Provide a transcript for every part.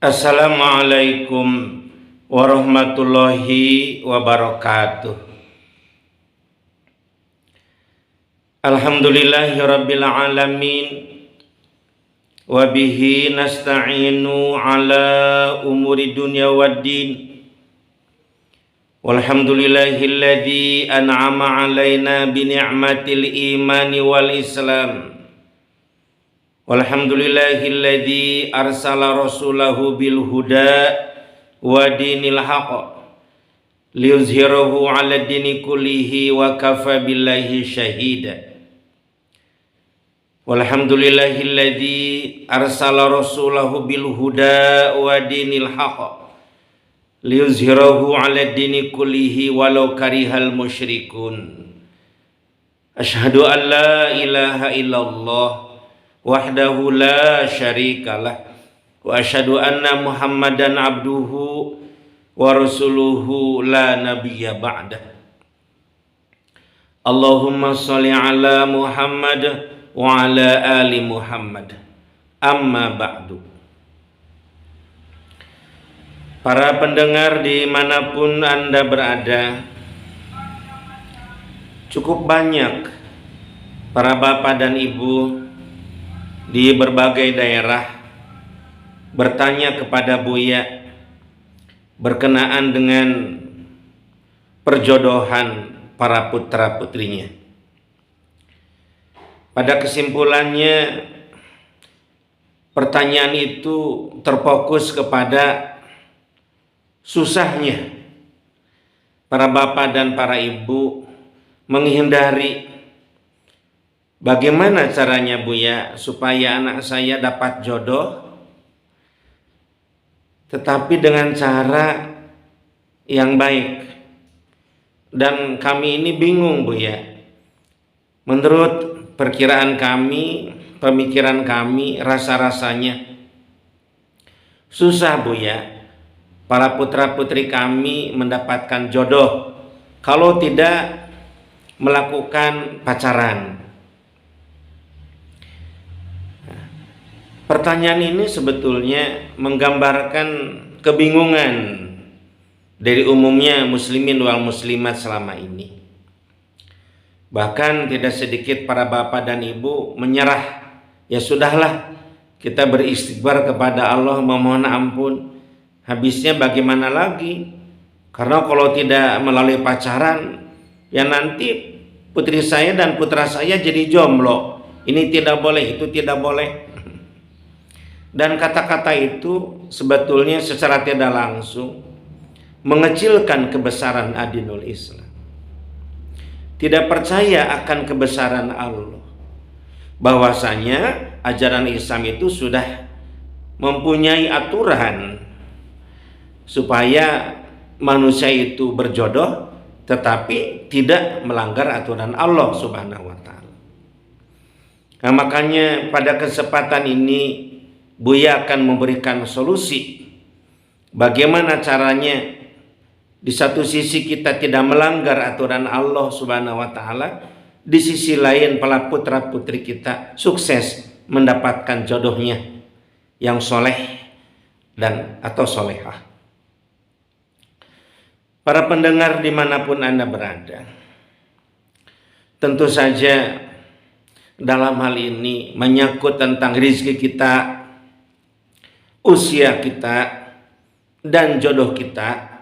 Assalamualaikum warahmatullahi wabarakatuh. Alhamdulillahirabbil alamin wa bihi nasta'inu ala umuri dunya waddin. Walhamdulillahilladzi an'ama alaina bi ni'matil imani wal islam. Walhamdulillahilladzi arsala rasulahu bil huda wa dinil haqq liyuzhirahu 'ala dini kullihi wa kafa billahi syahida. Walhamdulillahilladzi arsala rasulahu bil huda wa dinil haqq liyuzhirahu 'ala dini kullihi walau karihal musyrikun. Asyhadu an la ilaha illallah wahdahu la syarikalah wa asyhadu anna Muhammadan abduhu wa rasuluhu la nabiyya ba'dah. Allahumma sholli ala Muhammad wa ala ali Muhammad. Amma ba'du. Para pendengar dimanapun Anda berada, cukup banyak para bapak dan ibu di berbagai daerah bertanya kepada Buya berkenaan dengan perjodohan para putra putrinya. Pada kesimpulannya, pertanyaan itu terfokus kepada susahnya para bapak dan para ibu menghindari bagaimana caranya Buya supaya anak saya dapat jodoh, tetapi dengan cara yang baik. Dan kami ini bingung Buya. Menurut perkiraan kami, pemikiran kami, rasa-rasanya susah Buya para putra-putri kami mendapatkan jodoh kalau tidak melakukan pacaran. Pertanyaan ini sebetulnya menggambarkan kebingungan dari umumnya muslimin wal muslimat selama ini. Bahkan tidak sedikit para bapak dan ibu menyerah. Ya sudahlah, kita beristighfar kepada Allah, memohon ampun. Habisnya bagaimana lagi? Karena kalau tidak melalui pacaran, ya nanti putri saya dan putra saya jadi jomblo. Ini tidak boleh, itu tidak boleh. Dan kata-kata itu sebetulnya secara tidak langsung mengecilkan kebesaran adinul Islam. Tidak percaya akan kebesaran Allah. Bahwasanya ajaran Islam itu sudah mempunyai aturan supaya manusia itu berjodoh tetapi tidak melanggar aturan Allah Subhanahu wa taala. Nah, makanya pada kesempatan ini Buya akan memberikan solusi bagaimana caranya di satu sisi kita tidak melanggar aturan Allah Subhanahu wa taala, di sisi lain para putra putri kita sukses mendapatkan jodohnya yang soleh dan atau solehah. Para pendengar dimanapun Anda berada, tentu saja dalam hal ini menyangkut tentang rezeki kita, usia kita, dan jodoh kita.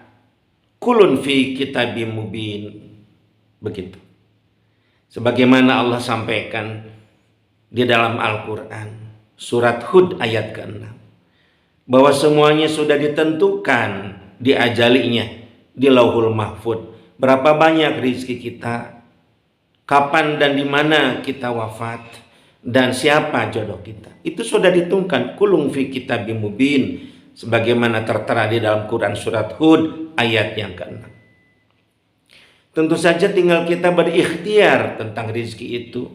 Kulun fi kitabim mubin. Begitu. Sebagaimana Allah sampaikan di dalam Al-Quran, surat Hud ayat ke-6, bahwa semuanya sudah ditentukan di ajalinya, di Lauhul Mahfud. Berapa banyak rezeki kita, kapan dan di mana kita wafat, dan siapa jodoh kita. Itu sudah ditentukan. Kulun fi kitabim mubin, sebagaimana tertera di dalam Quran surat Hud ayat yang ke-6. Tentu saja tinggal kita berikhtiar tentang rezeki itu,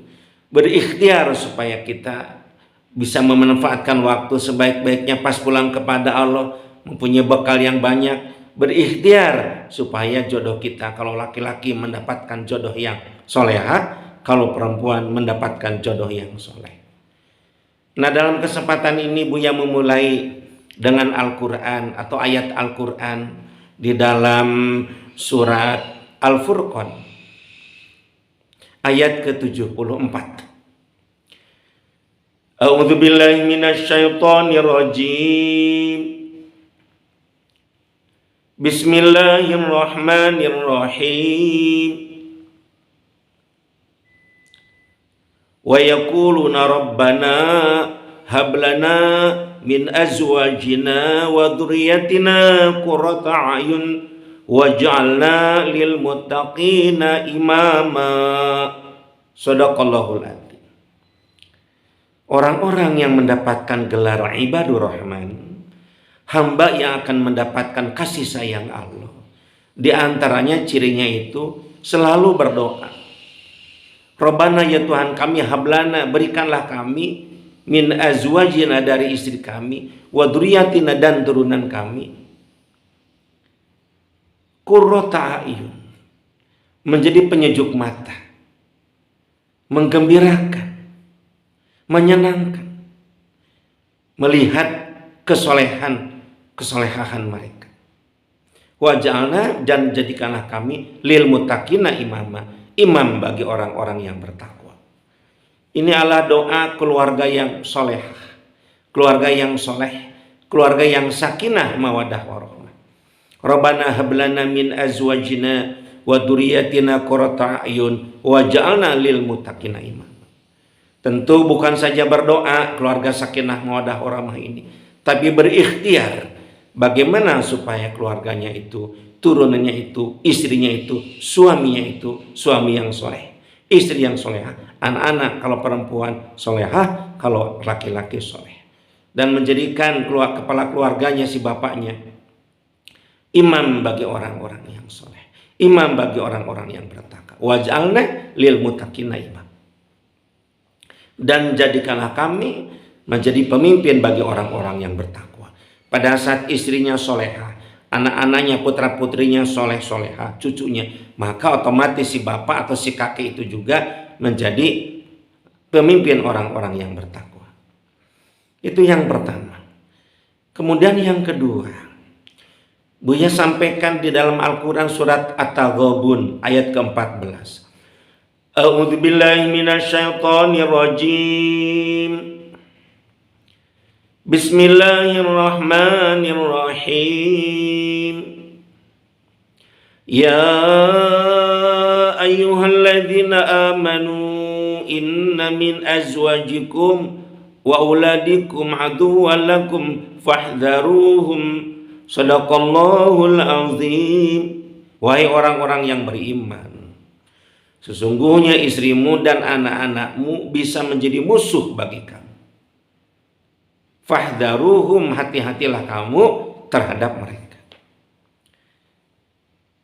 berikhtiar supaya kita bisa memanfaatkan waktu sebaik-baiknya pas pulang kepada Allah, mempunyai bekal yang banyak, berikhtiar supaya jodoh kita, kalau laki-laki mendapatkan jodoh yang solehah, kalau perempuan mendapatkan jodoh yang soleh. Nah, dalam kesempatan ini Buya memulai dengan Al-Quran atau ayat Al-Quran di dalam surat Al-Furqan ayat ke-74. A'udzu billahi minasyaitonir rajim. Bismillahirrahmanirrahim. Wa yaquluna rabbana hab lana min azwajina wa dhurriyyatina qurrata a'yun waj'alna lil muttaqina imama. Shadaqallahul adzim. Orang-orang yang mendapatkan gelar ibadur rahman, hamba yang akan mendapatkan kasih sayang Allah, di antaranya cirinya itu selalu berdoa. Rabbana, ya Tuhan kami, hablana, berikanlah kami, min azwajina, dari istri kami, wa dzurriyyatina, dan turunan kami, qurrata a'yun, menjadi penyejuk mata, menggembirakan, menyenangkan melihat kesolehan mereka. Waj'alna, dan jadikanlah kami, lil muttaqina imama, imam bagi orang-orang yang bertakwa. Ini adalah doa keluarga yang soleh, keluarga yang soleh, keluarga yang sakinah mawaddah warahmah. Rabbana hablana min azwajina wa dzurriyyatina qurrata a'yun waj'alna lil muttaqina imam. Tentu bukan saja berdoa keluarga sakinah mawaddah warahmah ini, tapi berikhtiar bagaimana supaya keluarganya itu, turunannya itu, istrinya itu, suaminya itu suami yang soleh, istri yang solehah, anak-anak kalau perempuan solehah, kalau laki-laki soleh, dan menjadikan kepala keluarganya, si bapaknya, imam bagi orang-orang yang soleh, imam bagi orang-orang yang bertakwa. Waj'alna lil muttaqina imam, dan jadikanlah kami menjadi pemimpin bagi orang-orang yang bertakwa. Pada saat istrinya solehah, anak-anaknya, putra-putrinya soleh-solehah, cucunya, maka otomatis si bapak atau si kakek itu juga menjadi pemimpin orang-orang yang bertakwa. Itu yang pertama. Kemudian yang kedua, Buya sampaikan di dalam Al-Quran surat At-Taghabun ayat ke-14. A'udzu billahi minasyaitonir rajim. Bismillahirrahmanirrahim. Ya ayyuhalladzina amanu inna min azwajikum wa auladikum aduwwan lakum fahdharuhum. Shadaqallahul azim. Wahai orang-orang yang beriman, sesungguhnya istrimu dan anak-anakmu bisa menjadi musuh bagi kamu. Fahdharuhum, hati-hatilah kamu terhadap mereka.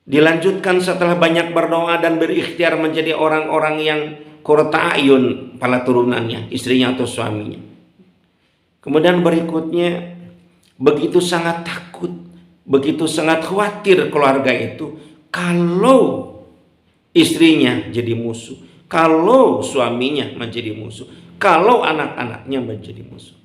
Dilanjutkan setelah banyak berdoa dan berikhtiar menjadi orang-orang yang qurrata a'yun, pada turunannya, istrinya atau suaminya. Kemudian berikutnya, begitu sangat takut, begitu sangat khawatir keluarga itu kalau istrinya jadi musuh, kalau suaminya menjadi musuh, kalau anak-anaknya menjadi musuh.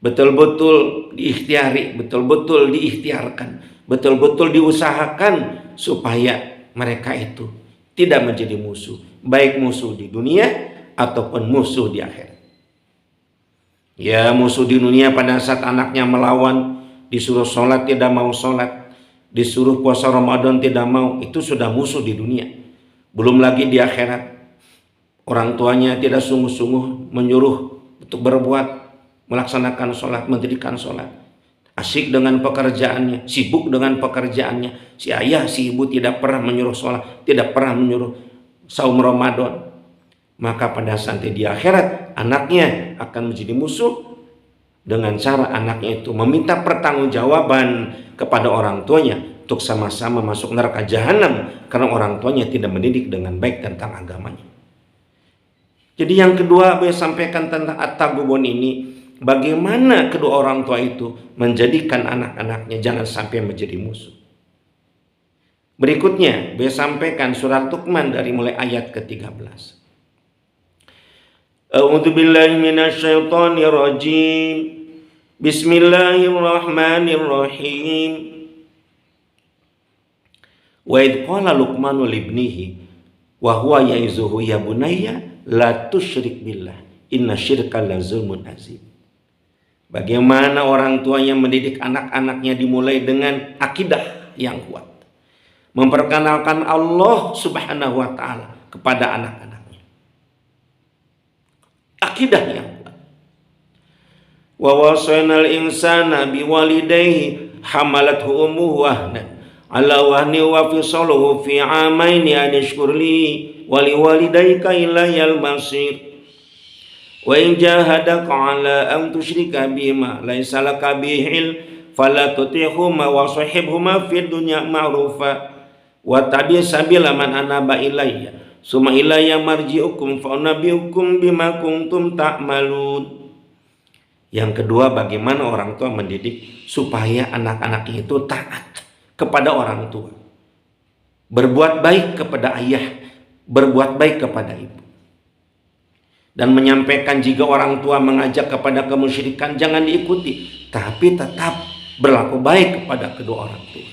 Betul-betul diikhtiari, betul-betul diikhtiarkan, betul-betul diusahakan supaya mereka itu tidak menjadi musuh, baik musuh di dunia ataupun musuh di akhirat. Ya, musuh di dunia pada saat anaknya melawan, disuruh sholat tidak mau sholat, disuruh puasa Ramadan tidak mau, itu sudah musuh di dunia. Belum lagi di akhirat, orang tuanya tidak sungguh-sungguh menyuruh untuk berbuat, melaksanakan sholat, mendirikan sholat, asyik dengan pekerjaannya, sibuk dengan pekerjaannya. Si ayah, si ibu tidak pernah menyuruh sholat, tidak pernah menyuruh saum Ramadan. Maka pada saat di akhirat, anaknya akan menjadi musuh dengan cara anaknya itu meminta pertanggungjawaban kepada orang tuanya untuk sama-sama masuk neraka jahanam karena orang tuanya tidak mendidik dengan baik tentang agamanya. Jadi yang kedua saya sampaikan tentang At-Taghabun ini, bagaimana kedua orang tua itu menjadikan anak-anaknya jangan sampai menjadi musuh. Berikutnya saya sampaikan surat Luqman dari mulai ayat ke-13. A'udzu billahi minasyaitonir rajim. Bismillahirrahmanirrahim. Wa idh qala Luqmanu libnihi wa huwa ya'izuhu ya bunayya la tusyrik billah inna syirka la zulmun azim. Bagaimana orang tua yang mendidik anak-anaknya dimulai dengan akidah yang kuat, memperkenalkan Allah Subhanahu wa taala kepada anak-anaknya. Akidah yang kuat. Wa wasainal insana biwalidayhi hamalathu ummuhu wahnan ala wahni wa fisaluhu fi amaini an yashkurli wa liwalidayka ilayal masir wa in jahadaka ala an tusyrika bima laysa laka bihil fala tuti'huma wa sahibhuma fid dunya ma'rufa wa tabi' sabila man anaba ilayya summa ilayya marji'ukum fa unabbi'ukum bima kuntum ta'malun. Yang kedua, bagaimana orang tua mendidik supaya anak-anaknya itu taat kepada orang tua, berbuat baik kepada ayah, berbuat baik kepada ibu, dan menyampaikan jika orang tua mengajak kepada kemusyrikan jangan diikuti, tapi tetap berlaku baik kepada kedua orang tua.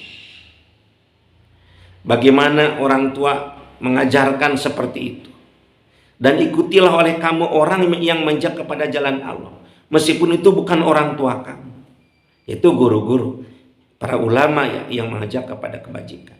Bagaimana orang tua mengajarkan seperti itu, dan ikutilah oleh kamu orang yang menjak kepada jalan Allah, meskipun itu bukan orang tua kamu, itu guru-guru, para ulama yang mengajak kepada kebajikan.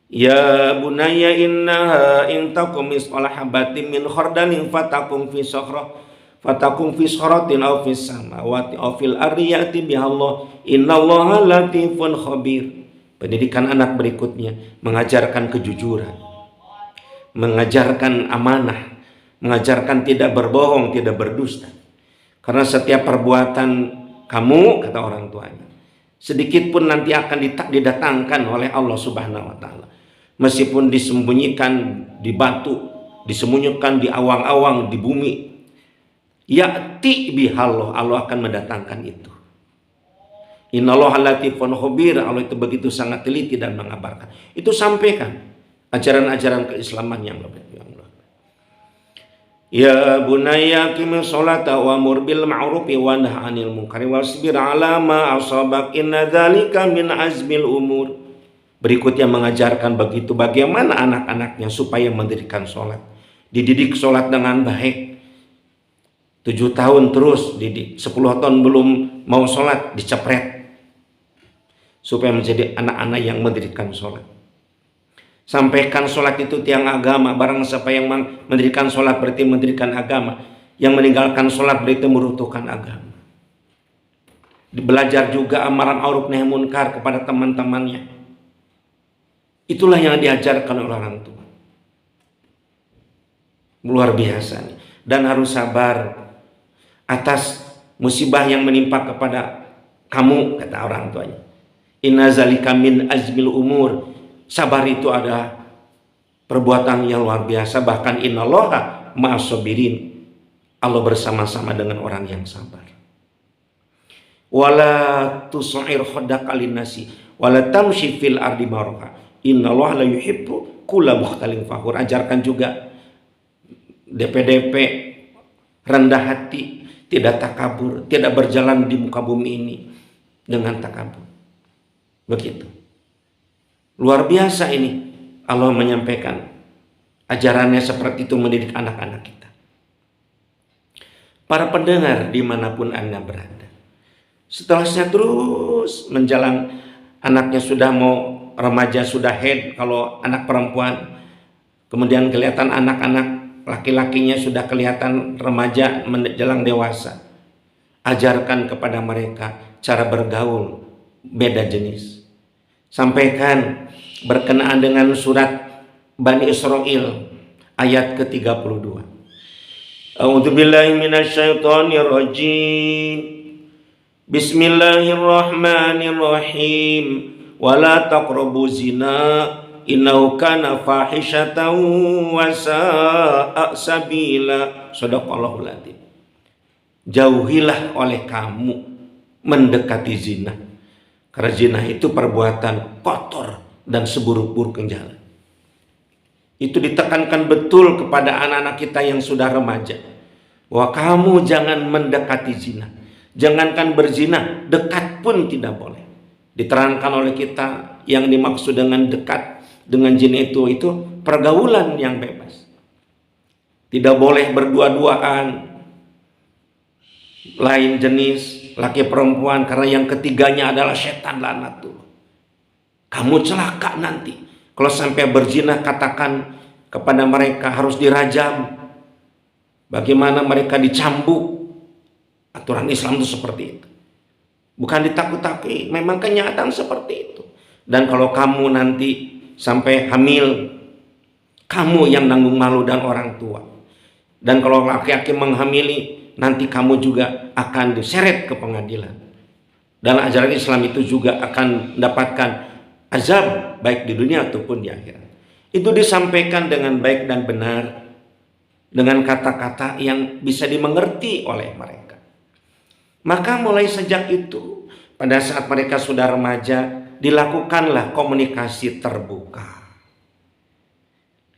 Ya bunayya innaha in takum misqala habatin min khardalin fatakum fi sakhratin aw fis samawati aw fil ardi ya'ti bihallah innallaha latifun khabir. Pendidikan anak berikutnya mengajarkan kejujuran, mengajarkan amanah, mengajarkan tidak berbohong, tidak berdusta. Karena setiap perbuatan kamu, kata orang tuanya, sedikit pun nanti akan didatangkan oleh Allah Subhanahu wa taala. Meskipun disembunyikan di batu, disembunyikan di awang-awang di bumi, ya'ti bihallah, Allah akan mendatangkan itu. Innallaha latifun khabir, Allah itu begitu sangat teliti dan mengabarkan. Itu sampaikan ajaran-ajaran keislaman yang lebih. Ya bunayya qimis sholata wa'mur bil ma'rufi wa nahy 'anil munkari wasbir 'ala ma asabak inna dzalika min azmil umur. Berikutnya mengajarkan begitu bagaimana anak-anaknya supaya mendirikan sholat, dididik sholat dengan baik. 7 tahun terus didik, 10 tahun belum mau sholat dicepret, supaya menjadi anak-anak yang mendirikan sholat. Sampaikan sholat itu tiang agama. Barang siapa yang mendirikan sholat berarti mendirikan agama, yang meninggalkan sholat berarti meruntuhkan agama. Belajar juga amaran ma'ruf nahi munkar kepada teman-temannya. Itulah yang diajarkan oleh orang tua. Luar biasa. Dan harus sabar atas musibah yang menimpa kepada kamu, kata orang tuanya. Inna zalika min azmil umur. Sabar itu ada perbuatan yang luar biasa. Bahkan innallaha ma'as sabirin, Allah bersama-sama dengan orang yang sabar. Wala tus'ir khaddaka linnasi wala tamshi fil ardi maraha innallaha la yuhibbu kulla mukhtalin fakhur. Ajarkan juga DP-DP rendah hati, tidak takabur, tidak berjalan di muka bumi ini dengan takabur. Begitu. Luar biasa ini Allah menyampaikan ajarannya seperti itu mendidik anak-anak kita. Para pendengar dimanapun Anda berada, setelahnya terus menjalan, anaknya sudah mau remaja, sudah head kalau anak perempuan, kemudian kelihatan anak-anak laki-lakinya sudah kelihatan remaja menjelang dewasa. Ajarkan kepada mereka cara bergaul beda jenis. Sampaikan berkenaan dengan surat Bani Israil ayat ke-32. A'udzubillahi minasyaitonirrajim. Bismillahirrahmanirrahim. Wala taqrabu zina innahu kana fahisyatan wa sa'a sabila. Shadaqallahul adzim. Jauhilah oleh kamu mendekati zina. Karena zina itu perbuatan kotor dan seburuk-buruk jalan. Itu ditekankan betul kepada anak-anak kita yang sudah remaja, bahwa kamu jangan mendekati zina. Jangankan berzina, dekat pun tidak boleh. Diterangkan oleh kita yang dimaksud dengan dekat dengan jin itu pergaulan yang bebas. Tidak boleh berdua-duaan, lain jenis, laki perempuan, karena yang ketiganya adalah setan laknatullah. Kamu celaka nanti. Kalau sampai berzina, katakan kepada mereka harus dirajam. Bagaimana mereka dicambuk. Aturan Islam itu seperti itu. Bukan ditakut-takuti, memang kenyataan seperti itu. Dan kalau kamu nanti sampai hamil, kamu yang nanggung malu dan orang tua. Dan kalau laki-laki menghamili, nanti kamu juga akan diseret ke pengadilan. Dalam ajaran Islam itu juga akan mendapatkan azab baik di dunia ataupun di akhirat. Itu disampaikan dengan baik dan benar, dengan kata-kata yang bisa dimengerti oleh mereka. Maka mulai sejak itu, pada saat mereka sudah remaja, dilakukanlah komunikasi terbuka.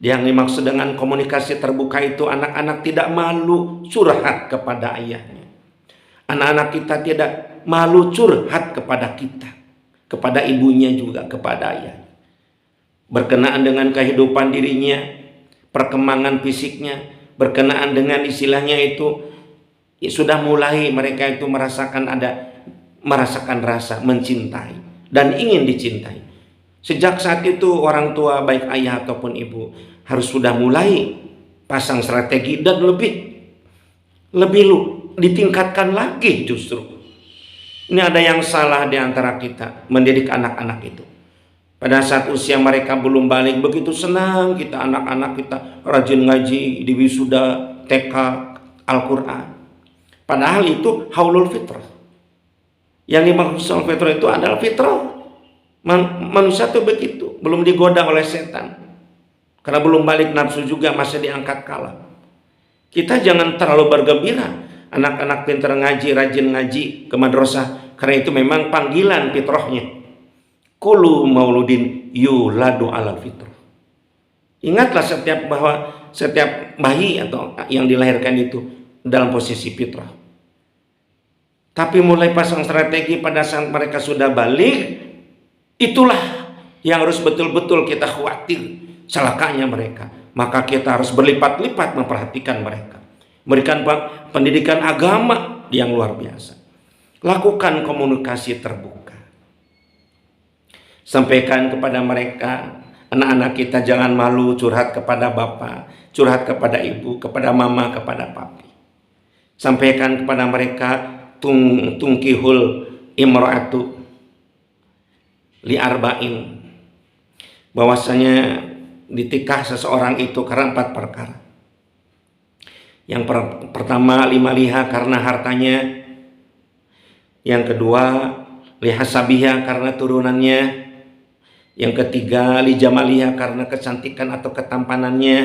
Yang dimaksud dengan komunikasi terbuka itu, anak-anak tidak malu curhat kepada ayahnya. Anak-anak kita tidak malu curhat kepada kita, kepada ibunya juga, kepada ayahnya. Berkenaan dengan kehidupan dirinya, perkembangan fisiknya, berkenaan dengan istilahnya itu, sudah mulai mereka itu merasakan rasa mencintai dan ingin dicintai. Sejak saat itu orang tua baik ayah ataupun ibu harus sudah mulai pasang strategi dan lebih ditingkatkan lagi justru. Ini ada yang salah di antara kita mendidik anak-anak itu. Pada saat usia mereka belum balik, begitu senang kita anak-anak kita rajin ngaji di wisuda, TK, Al-Quran. Padahal itu haulul fitrah. Yang dimaksud fitrah itu adalah fitrah. Manusia itu begitu, belum digoda oleh setan. Karena belum balik nafsu juga, masih diangkat kalam. Kita jangan terlalu bergembira. Anak-anak pintar ngaji, rajin ngaji ke madrasah. Karena itu memang panggilan fitrahnya. Kullu mauludin yuladu ala fitrah. Ingatlah bahwa setiap bayi atau yang dilahirkan itu dalam posisi fitrah. Tapi mulai pasang strategi pada saat mereka sudah balik, itulah yang harus betul-betul kita khawatir celakanya mereka. Maka kita harus berlipat-lipat memperhatikan mereka. Memberikan pendidikan agama yang luar biasa. Lakukan komunikasi terbuka. Sampaikan kepada mereka, anak-anak kita jangan malu curhat kepada bapak, curhat kepada ibu, kepada mama, kepada papi. Sampaikan kepada mereka, tungkihul imra'atu li arba'in, bahwasanya ditikah seseorang itu karena 4 perkara. Yang pertama limaliha karena hartanya, yang kedua lihasabiha karena turunannya, yang ketiga lijamaliha karena kecantikan atau ketampanannya,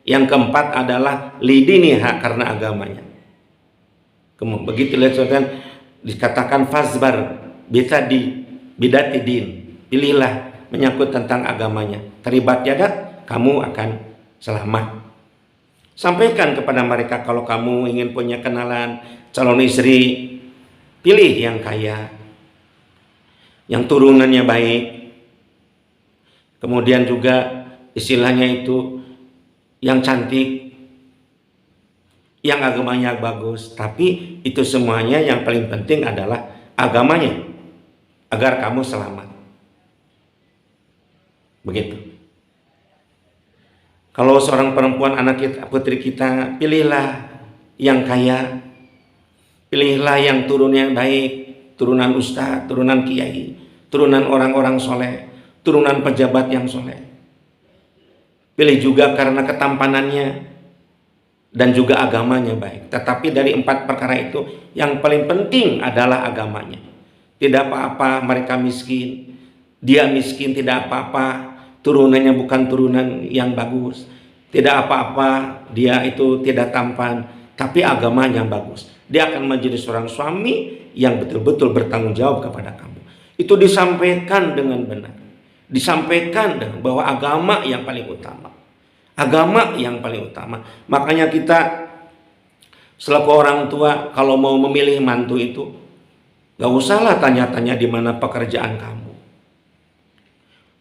yang keempat adalah lidiniha karena agamanya. Begitu lihat dikatakan fazbar bisa di bidati din, pilihlah menyangkut tentang agamanya, terlibat jadat kamu akan selamat. Sampaikan kepada mereka kalau kamu ingin punya kenalan calon istri, pilih yang kaya, yang turunannya baik, kemudian juga istilahnya itu yang cantik, yang agamanya bagus. Tapi itu semuanya yang paling penting adalah agamanya, agar kamu selamat. Begitu. Kalau seorang perempuan anak kita, putri kita, pilihlah yang kaya, pilihlah yang turunnya baik, turunan ustaz, turunan kiai, turunan orang-orang soleh, turunan pejabat yang soleh. Pilih juga karena ketampanannya dan juga agamanya baik. Tetapi dari 4 perkara itu yang paling penting adalah agamanya. Tidak apa-apa mereka miskin, dia miskin tidak apa-apa, turunannya bukan turunan yang bagus. Tidak apa-apa dia itu tidak tampan, tapi agamanya yang bagus. Dia akan menjadi seorang suami yang betul-betul bertanggung jawab kepada kamu. Itu disampaikan dengan benar. Disampaikan dengan bahwa agama yang paling utama. Agama yang paling utama. Makanya kita Selaku orang tua, kalau mau memilih mantu itu, gak usahlah tanya-tanya di mana pekerjaan kamu.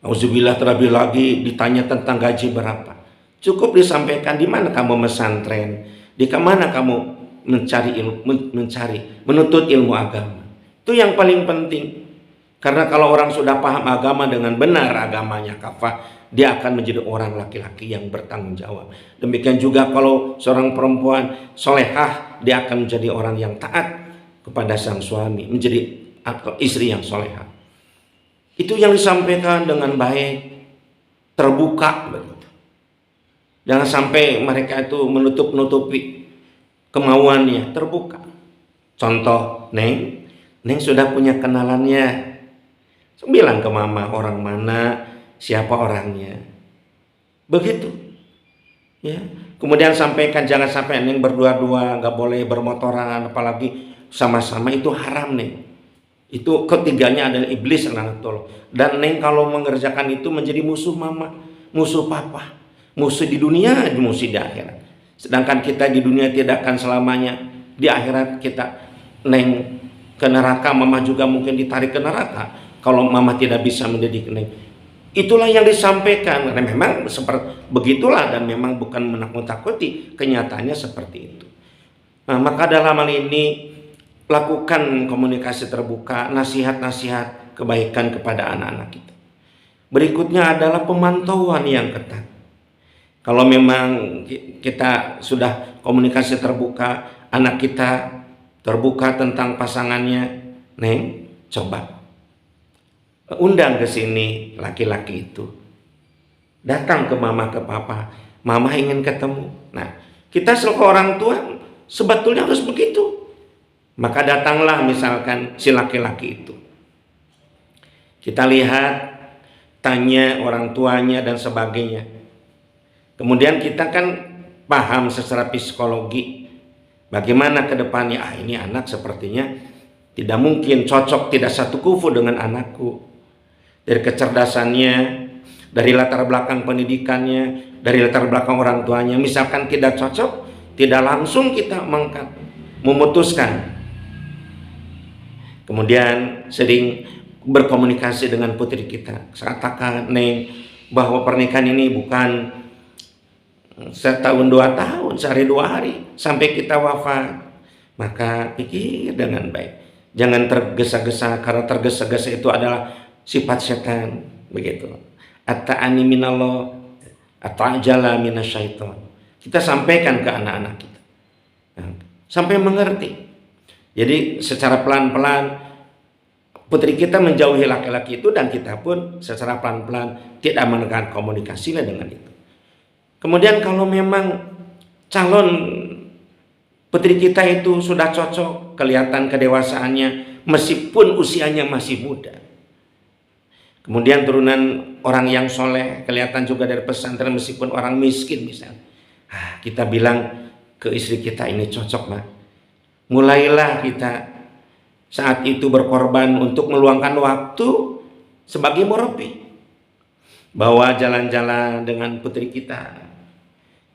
Auzubillah, terlebih lagi ditanya tentang gaji berapa. Cukup disampaikan di mana kamu mesantren, di mana kamu menuntut ilmu agama. Itu yang paling penting. Karena kalau orang sudah paham agama dengan benar agamanya kafah, dia akan menjadi orang laki-laki yang bertanggung jawab. Demikian juga kalau seorang perempuan solehah, dia akan menjadi orang yang taat kepada sang suami, menjadi istri yang solehah. Itu yang disampaikan dengan baik, terbuka begitu. Jangan sampai mereka itu menutup-nutupi kemauannya, terbuka. Contoh, Neng sudah punya kenalannya. Bilang ke mama orang mana, siapa orangnya. Begitu. Ya. Kemudian sampaikan, jangan sampai Neng berdua-dua, nggak boleh bermotoran, apalagi sama-sama, itu haram, Neng. Itu ketiganya adalah iblis laknatullah. Dan Neng kalau mengerjakan itu menjadi musuh mama, musuh papa, musuh di dunia, musuh di akhirat. Sedangkan kita di dunia tidak akan selamanya, di akhirat kita Neng ke neraka, mama juga mungkin ditarik ke neraka kalau mama tidak bisa mendidik Neng. Itulah yang disampaikan. Karena memang seperti begitulah, dan memang bukan menakut-nakuti, kenyataannya seperti itu. Nah, maka dalam hal ini lakukan komunikasi terbuka, nasihat-nasihat kebaikan kepada anak-anak kita. Berikutnya adalah pemantauan yang ketat. Kalau memang kita sudah komunikasi terbuka, anak kita terbuka tentang pasangannya, Neng, coba undang ke sini laki-laki itu, datang ke mama, ke papa, mama ingin ketemu. Nah, kita selaku orang tua sebetulnya harus begitu. Maka datanglah misalkan si laki-laki itu, kita lihat, tanya orang tuanya dan sebagainya. Kemudian kita kan paham secara psikologi bagaimana ke depannya. Ini anak sepertinya tidak mungkin cocok, tidak satu kufu dengan anakku. Dari kecerdasannya, dari latar belakang pendidikannya, dari latar belakang orang tuanya, misalkan tidak cocok, tidak langsung kita memutuskan. Kemudian sering berkomunikasi dengan putri kita, katakan, Neng, bahwa pernikahan ini bukan setahun 2 tahun, sehari 2 hari sampai kita wafat. Maka pikir dengan baik, jangan tergesa-gesa, karena tergesa-gesa itu adalah sifat setan, begitu. At-ta'ani minallah, at-ta'jala minasyaiton. Kita sampaikan ke anak-anak kita, sampai mengerti. Jadi secara pelan-pelan putri kita menjauhi laki-laki itu, dan kita pun secara pelan-pelan tidak menekan komunikasinya dengan itu. Kemudian kalau memang calon putri kita itu sudah cocok, kelihatan kedewasaannya meskipun usianya masih muda, kemudian turunan orang yang soleh, kelihatan juga dari pesantren meskipun orang miskin misalnya, kita bilang ke istri kita, ini cocok, mah. Mulailah kita saat itu berkorban untuk meluangkan waktu sebagai murabi. Bawa jalan-jalan dengan putri kita.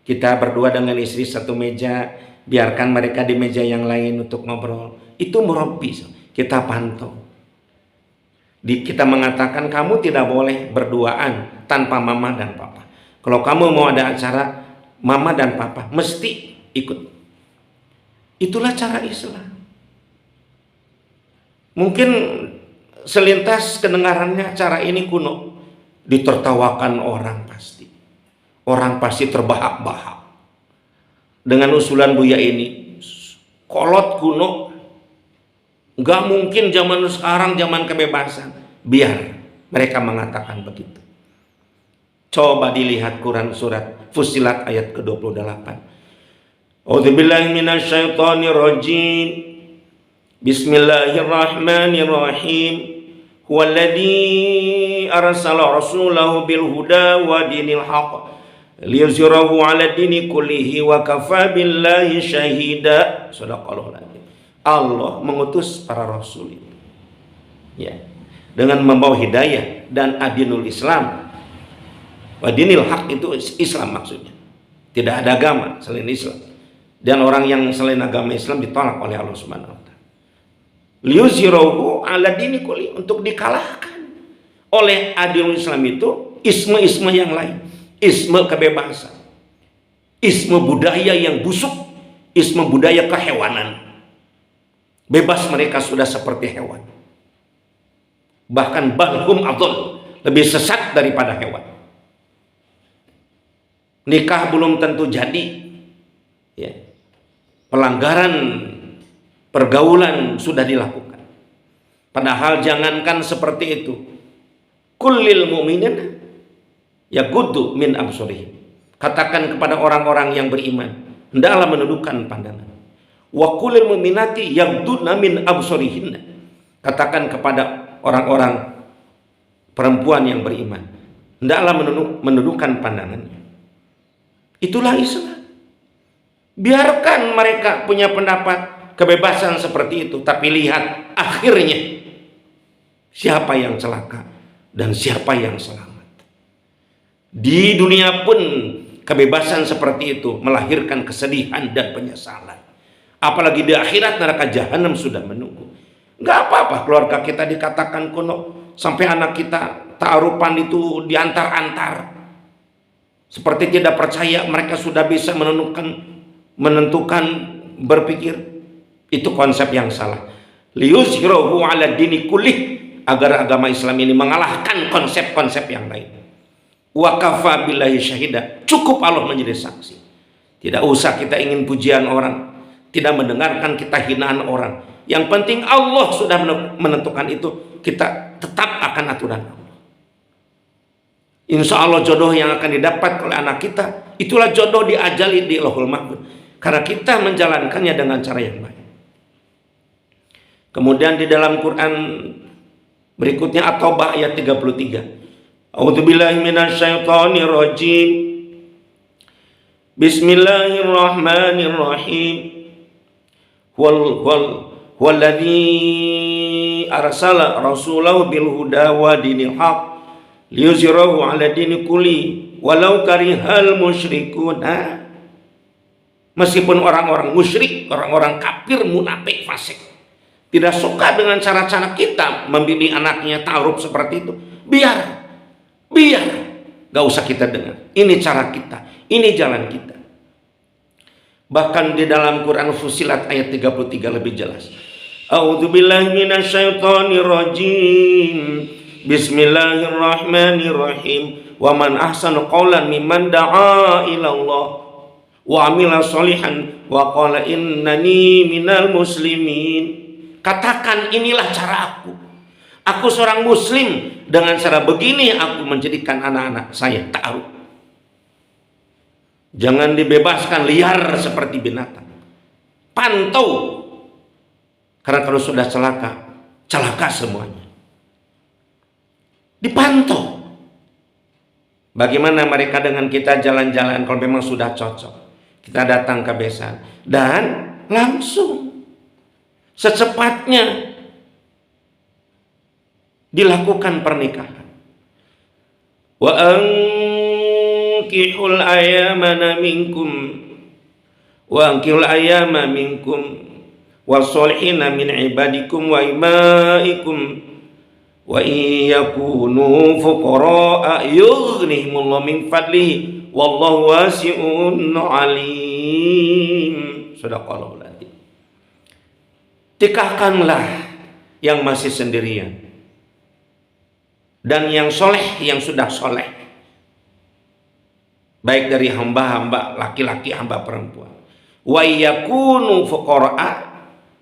Kita berdua dengan istri satu meja, biarkan mereka di meja yang lain untuk ngobrol. Itu murabi, kita pantau. Kita mengatakan kamu tidak boleh berduaan tanpa mama dan papa. Kalau kamu mau ada acara, mama dan papa mesti ikut. Itulah cara Islam. Mungkin selintas kedengarannya cara ini kuno, ditertawakan orang pasti. Orang pasti terbahak-bahak dengan usulan Buya ini. Kolot kuno, nggak mungkin zaman sekarang, zaman kebebasan. Biar mereka mengatakan begitu. Coba dilihat Quran surat Fussilat ayat ke-28. A'udzubillahi minasyaitonirrajim. Bismillahirrahmanirrahim. Huwallazi arsala rasulahu bil huda wa dinil haqq liyuzhirahu 'ala dini kullihi wa kafa billahi syahida. Shadaqallahu alazim. Allah mengutus para rasul itu, ya, dengan membawa hidayah dan adinul Islam. Wa dinil haq itu Islam maksudnya. Tidak ada agama selain Islam. Dan orang yang selain agama Islam ditolak oleh Allah Subhanahu wa taala. Liyuzhirahu ala dini kulli, untuk dikalahkan oleh adil Islam itu isme-isme yang lain, isme kebebasan, isme budaya yang busuk, isme budaya kehewanan. Bebas mereka sudah seperti hewan. Bahkan balhum adol, lebih sesat daripada hewan. Nikah belum tentu jadi, ya. Pelanggaran pergaulan sudah dilakukan. Padahal jangankan seperti itu. Kullil mu'minin yaghuddu min absarihim. Katakan kepada orang-orang yang beriman, hendaklah menundukkan pandangan. Wa kullil mu'minati yaghuddna min absarihinna. Katakan kepada orang-orang perempuan yang beriman, hendaklah menundukkan pandangannya. Itulah Islam. Biarkan mereka punya pendapat, kebebasan seperti itu, tapi lihat akhirnya siapa yang celaka dan siapa yang selamat. Di dunia pun kebebasan seperti itu melahirkan kesedihan dan penyesalan. Apalagi di akhirat neraka jahanam sudah menunggu. Gak apa-apa keluarga kita dikatakan kuno, sampai anak kita ta'arufan itu diantar-antar. Seperti tidak percaya mereka sudah bisa menentukan berpikir. Itu konsep yang salah. Liyuzhirahu ala dini kullih, agar agama Islam ini mengalahkan konsep-konsep yang lain. Wa kafa billahi syahida, cukup Allah menjadi saksi. Tidak usah kita ingin pujian orang, tidak mendengarkan kita hinaan orang. Yang penting Allah sudah menentukan itu, kita tetap akan aturan Allah. Insya Allah jodoh yang akan didapat oleh anak kita, itulah jodoh diajali di Lauhul Mahfuz, karena kita menjalankannya dengan cara yang baik. Kemudian di dalam Quran berikutnya At-Taubah ayat 33. A'udzubillahi minasyaitonir rajim. Bismillahirrahmanirrahim. Walladzi arsala rasulahu bil huda wa dinil haq liyuzhirahu 'ala dini kulli walau karihal musyrikun. Meskipun orang-orang musyrik, orang-orang kafir, munafik, fasik tidak suka dengan cara-cara kita membimbing anaknya ta'aruf seperti itu, biar gak usah kita dengar. Ini cara kita, ini jalan kita. Bahkan di dalam Quran Fussilat ayat 33 lebih jelas. A'udzubillahi minasyaitonir rajim. Bismillahirrahmanirrahim. Wa man ahsanu qawlan mimman da'a ila Allah wa amila sholihan wa qala innani minal muslimin. Katakan inilah cara aku. Aku seorang muslim, dengan cara begini aku menjadikan anak-anak saya ta'aruf. Jangan dibebaskan liar seperti binatang. Pantau. Karena kalau sudah celaka semuanya. Dipantau. Bagaimana mereka dengan kita jalan-jalan kalau memang sudah cocok. Kita datang ke besan dan langsung secepatnya dilakukan pernikahan. Wa ankihul ayama minkum wasolihina min ibadikum wa imaikum wa iyakunu fuqara'a yughnihimullahu min fadlihi wallahu wasi'un alim. Sadaqallahu aladzim. Nikahkanlah yang masih sendirian dan yang soleh, yang sudah soleh, baik dari hamba-hamba laki-laki, hamba perempuan. Wa yakunu fuqara'a,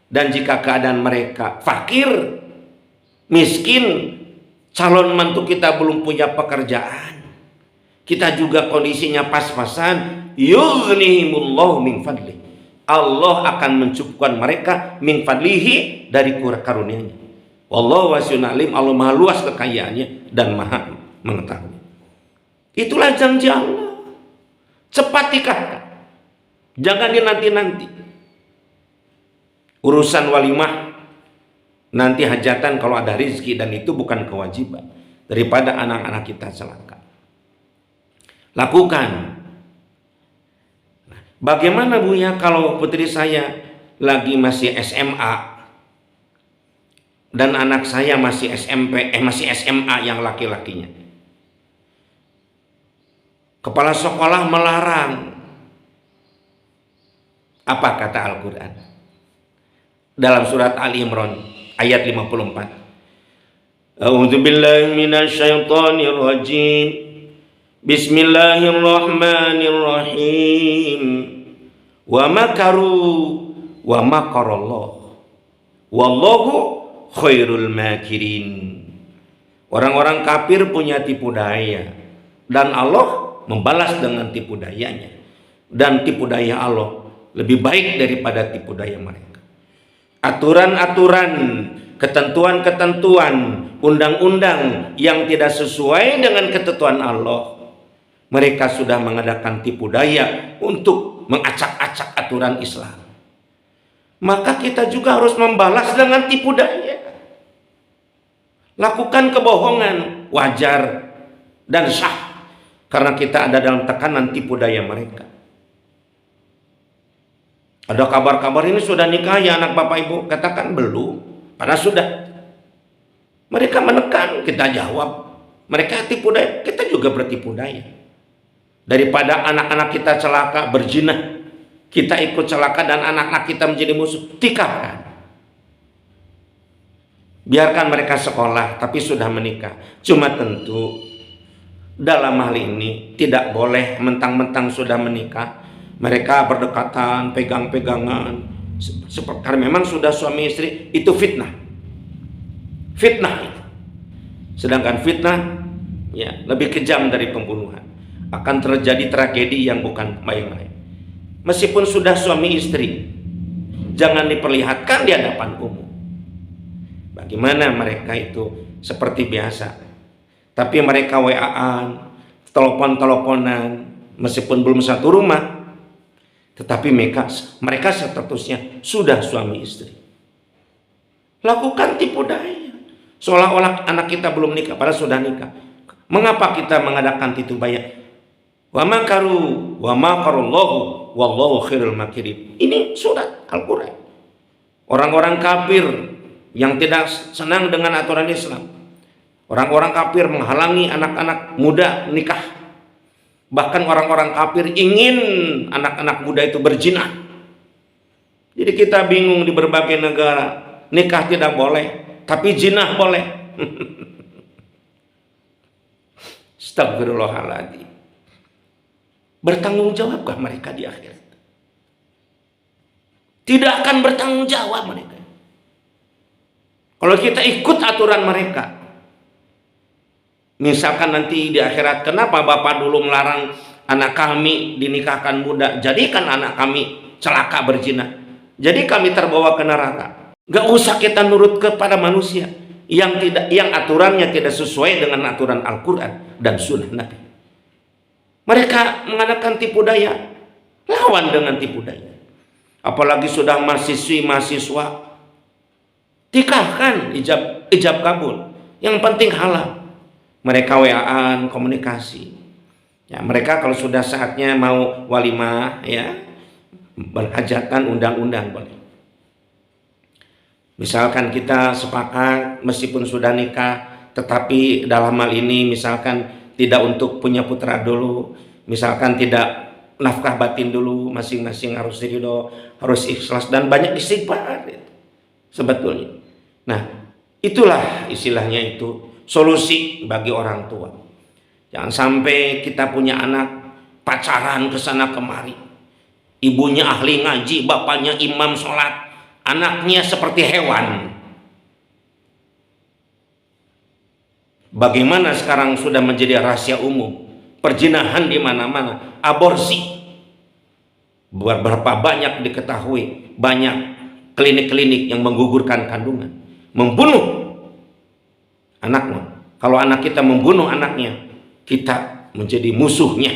dan jika keadaan mereka fakir, miskin, calon mantu kita belum punya pekerjaan, kita juga kondisinya pas-pasan, yughnihimullahu min fadlihi, Allah akan mencukupkan mereka min fadlihi, dari karunia-Nya. Wallahu wasi'un alim, Allah maha luas kekayaannya dan maha mengetahui. Itulah janji Allah. Cepat nikahkan, jangan dinanti-nanti. Urusan walimah nanti hajatan kalau ada rezeki, dan itu bukan kewajiban, daripada anak-anak kita celaka. Lakukan. Bagaimana Buya kalau putri saya lagi masih SMA dan anak saya masih SMP, masih SMA yang laki-lakinya? Kepala sekolah melarang. Apa kata Al-Quran? Dalam surat Ali Imran ayat 54. A'udzubillahi minasyaitonir rajim. Bismillahirrahmanirrahim. Wa makaru wa makarallah. Wallahu khairul makirin. Orang-orang kafir punya tipu daya dan Allah membalas dengan tipu dayanya. Dan tipu daya Allah lebih baik daripada tipu daya mereka. Aturan-aturan, ketentuan-ketentuan, undang-undang yang tidak sesuai dengan ketentuan Allah, mereka sudah mengadakan tipu daya untuk mengacak-acak aturan Islam. Maka kita juga harus membalas dengan tipu daya. Lakukan kebohongan wajar dan sah, karena kita ada dalam tekanan tipu daya mereka. Ada kabar-kabar ini sudah nikah ya anak bapak ibu? Katakan belum, padahal sudah. Mereka menekan, kita jawab. Mereka tipu daya, kita juga bertipu daya. Daripada anak-anak kita celaka berzina, kita ikut celaka dan anak-anak kita menjadi musuh, tikahkan. Biarkan mereka sekolah tapi sudah menikah. Cuma tentu dalam hal ini tidak boleh mentang-mentang sudah menikah mereka berdekatan, pegang-pegangan, karena memang sudah suami istri, itu fitnah. Fitnah. Sedangkan fitnah ya lebih kejam dari pembunuhan. Akan terjadi tragedi yang bukan main-main. Meskipun sudah suami istri, jangan diperlihatkan di hadapan umum. Bagaimana mereka itu seperti biasa, tapi mereka WA-an, telepon-teleponan, meskipun belum satu rumah, tetapi mereka statusnya sudah suami istri. Lakukan tipu daya seolah-olah anak kita belum nikah padahal sudah nikah. Mengapa kita mengadakan tipu daya? Wa makaru wa makarallahu wallahu khairul makirin. Ini surat Al-Quran. Orang-orang kafir yang tidak senang dengan aturan Islam, orang-orang kafir menghalangi anak-anak muda nikah. Bahkan orang-orang kafir ingin anak-anak muda itu berzina. Jadi kita bingung di berbagai negara, nikah tidak boleh, tapi zina boleh. Astagfirullahaladzim. Bertanggung jawabkah mereka di akhirat? Tidak akan bertanggung jawab mereka. Kalau kita ikut aturan mereka, misalkan nanti di akhirat, kenapa bapak dulu melarang anak kami dinikahkan muda, jadikan anak kami celaka berzina, jadi kami terbawa ke neraka. Gak usah kita nurut kepada manusia yang aturannya tidak sesuai dengan aturan Al-Quran dan Sunnah Nabi. Mereka mengadakan tipu daya, lawan dengan tipu daya. Apalagi sudah mahasiswa, tikahkan, ijab kabul, yang penting halal. Mereka WA-an, komunikasi. Ya, mereka kalau sudah saatnya mau walimah, ya, berhajatan undang-undang boleh. Misalkan kita sepakat meskipun sudah nikah, tetapi dalam hal ini misalkan tidak untuk punya putra dulu, misalkan tidak nafkah batin dulu, masing-masing harus ridho, harus ikhlas dan banyak istighfar sebetulnya. Nah, itulah istilahnya itu solusi bagi orang tua. Jangan sampai kita punya anak pacaran ke sana kemari. Ibunya ahli ngaji, bapaknya imam sholat, anaknya seperti hewan. Bagaimana sekarang sudah menjadi rahasia umum, perzinahan di mana-mana, aborsi. Berapa banyak diketahui, banyak klinik-klinik yang menggugurkan kandungan, membunuh anaknya. Kalau anak kita membunuh anaknya, kita menjadi musuhnya.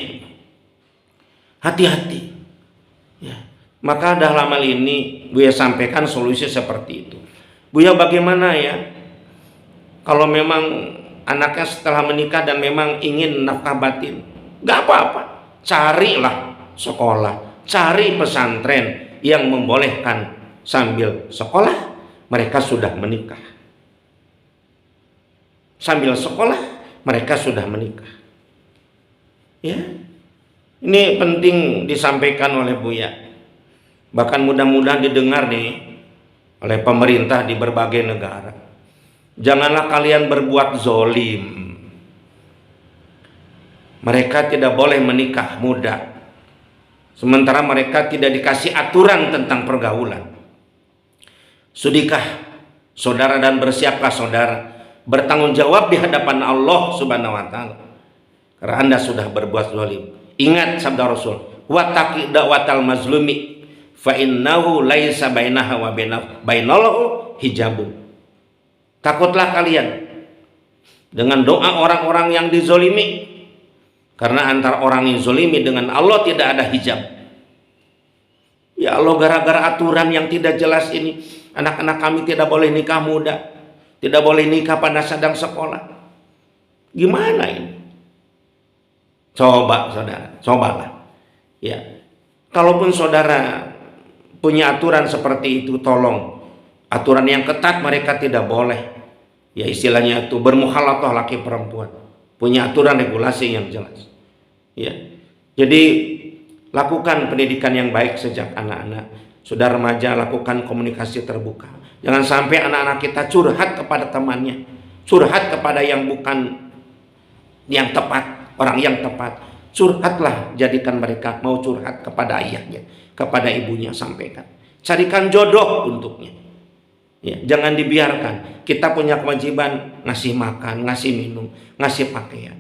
Hati-hati. Ya. Maka dalam hal ini Buya sampaikan solusi seperti itu. Buya bagaimana ya kalau memang anaknya setelah menikah dan memang ingin nafkah batin, gak apa-apa, carilah sekolah, cari pesantren yang membolehkan sambil sekolah mereka sudah menikah. Sambil sekolah mereka sudah menikah. Ya, ini penting disampaikan oleh Buya. Bahkan mudah-mudahan didengar nih oleh pemerintah di berbagai negara. Janganlah kalian berbuat zolim. Mereka tidak boleh menikah muda, sementara mereka tidak dikasih aturan tentang pergaulan. Sudikah saudara dan bersiapkah saudara bertanggung jawab di hadapan Allah Subhanahu wa taala karena Anda sudah berbuat zalim. Ingat sabda Rasul, wattaqi da'watal mazlumi fa innahu laisa bainaha wa bainahu hijabun. Takutlah kalian dengan doa orang-orang yang dizolimi, karena antara orang yang zolimi dengan Allah tidak ada hijab. Ya Allah, gara-gara aturan yang tidak jelas ini, anak-anak kami tidak boleh nikah muda, tidak boleh nikah pada sedang sekolah. Gimana ini? Coba saudara, cobalah. Ya, kalaupun saudara punya aturan seperti itu, tolong aturan yang ketat mereka tidak boleh. Ya istilahnya itu bermukhalatah laki perempuan. Punya aturan regulasi yang jelas. Ya, jadi lakukan pendidikan yang baik sejak anak-anak. Sudah remaja, lakukan komunikasi terbuka. Jangan sampai anak-anak kita curhat kepada temannya, curhat kepada yang bukan yang tepat, orang yang tepat. Curhatlah, jadikan mereka mau curhat kepada ayahnya, kepada ibunya, sampaikan. Carikan jodoh untuknya. Ya, jangan dibiarkan. Kita punya kewajiban ngasih makan, ngasih minum, ngasih pakaian,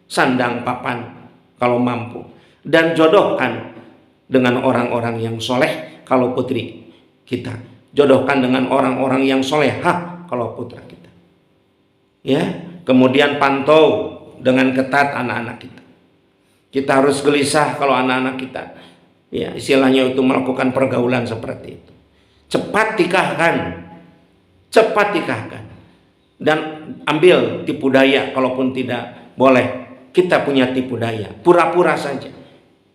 sandang, papan kalau mampu, dan jodohkan dengan orang-orang yang soleh kalau putri kita, jodohkan dengan orang-orang yang solehah kalau putra kita. Ya, kemudian pantau dengan ketat anak-anak kita. Kita harus gelisah kalau anak-anak kita, ya istilahnya itu melakukan pergaulan seperti itu. Cepat tikahkan, dan ambil tipu daya. Kalaupun tidak boleh, kita punya tipu daya, pura-pura saja.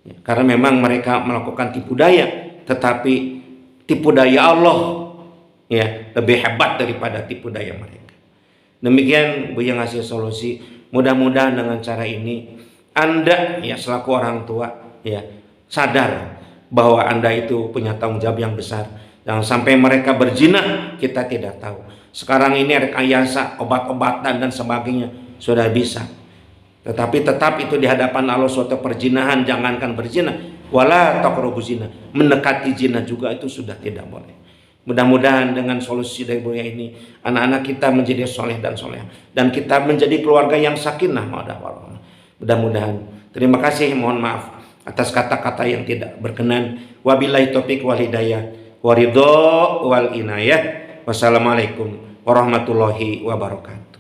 Ya, karena memang mereka melakukan tipu daya, tetapi tipu daya Allah ya lebih hebat daripada tipu daya mereka. Demikian Buya ngasih solusi. Mudah-mudahan dengan cara ini Anda ya selaku orang tua ya sadar bahwa Anda itu punya tanggung jawab yang besar. Jangan sampai mereka berzina, kita tidak tahu. Sekarang ini rekayasa, obat-obatan dan sebagainya sudah bisa. Tetapi tetap itu di hadapan Allah suatu perzinahan. Jangankan berzina, wala taqrabuz zina, mendekati zina juga itu sudah tidak boleh. Mudah-mudahan dengan solusi dari Buya ini anak-anak kita menjadi soleh dan soleh, dan kita menjadi keluarga yang sakinah mawaddah warahmah. Mudah-mudahan. Terima kasih, mohon maaf atas kata-kata yang tidak berkenan. Wabillahi taufik wal hidayah waridho wal inayah. Wassalamualaikum warahmatullahi wabarakatuh.